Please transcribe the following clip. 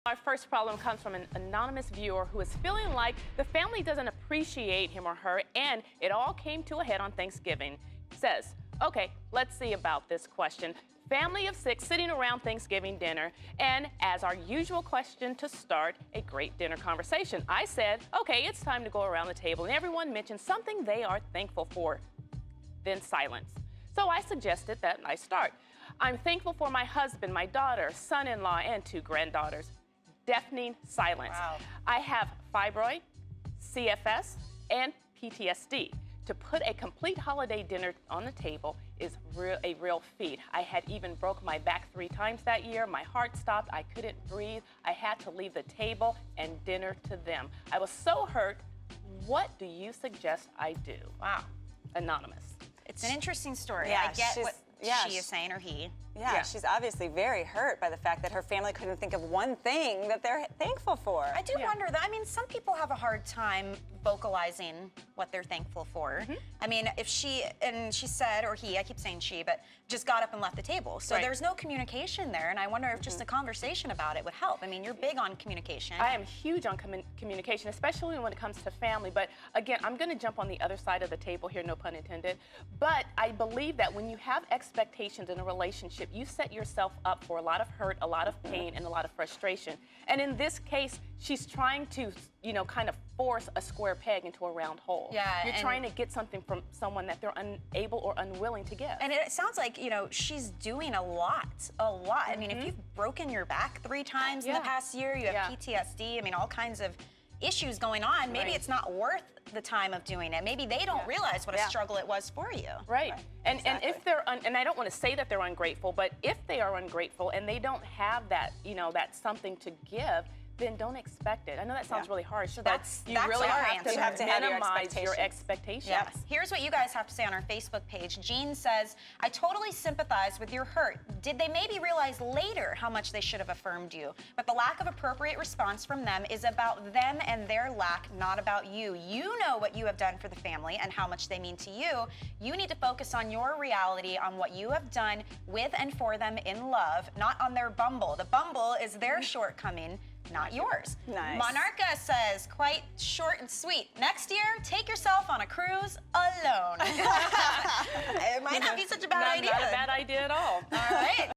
Our first problem comes from an anonymous viewer who is feeling like the family doesn't appreciate him or her, and it all came to a head on Thanksgiving. Says, okay, let's see about this question. Family of 6 sitting around Thanksgiving dinner, and as our usual question to start a great dinner conversation, I said, okay, it's time to go around the table, and everyone mentioned something they are thankful for. Then silence. So I suggested that I start. I'm thankful for my husband, my daughter, son-in-law, and 2 granddaughters. Deafening silence. Wow. I have fibroid, CFS, and PTSD. To put a complete holiday dinner on the table is a real feat. I had even broke my back 3 times that year. My heart stopped. I couldn't breathe. I had to leave the table and dinner to them. I was so hurt. What do you suggest I do? Wow. Anonymous. It's an interesting story. Yeah, I get what she is saying, or he. Yeah, she's obviously very hurt by the fact that her family couldn't think of one thing that they're thankful for. I do wonder that. I mean, some people have a hard time vocalizing what they're thankful for. I mean, if she said, or he, I keep saying she, but just got up and left the table. So there's no communication there, and I wonder if just a conversation about it would help. I mean, you're big on communication. I am huge on communication, especially when it comes to family. But again, I'm going to jump on the other side of the table here, no pun intended. But I believe that when you have expectations in a relationship, you set yourself up for a lot of hurt, a lot of pain, and a lot of frustration. And in this case, she's trying to, you know, kind of force a square peg into a round hole. Yeah, you're trying to get something from someone that they're unable or unwilling to give. And it sounds like, you know, she's doing a lot. I mean, if you've broken your back 3 times in the past year, you have PTSD, I mean, all kinds of issues going on, maybe it's not worth the time of doing it. Maybe they don't realize what a struggle it was for you. Right. And if they're, and I don't want to say that they're ungrateful, but if they are ungrateful and they don't have that, you know, that something to give, then don't expect it. I know that sounds really harsh, so but you really have to minimize your expectations. Yes. Here's what you guys have to say on our Facebook page. Jean says, I totally sympathize with your hurt. Did they maybe realize later how much they should have affirmed you? But the lack of appropriate response from them is about them and their lack, not about you. You know what you have done for the family and how much they mean to you. You need to focus on your reality, on what you have done with and for them in love, not on their bumble. The bumble is their shortcoming, not yours. Nice. Monarca says, quite short and sweet. Next year, take yourself on a cruise alone. It might not be such a bad idea. Not a bad idea at all. All right.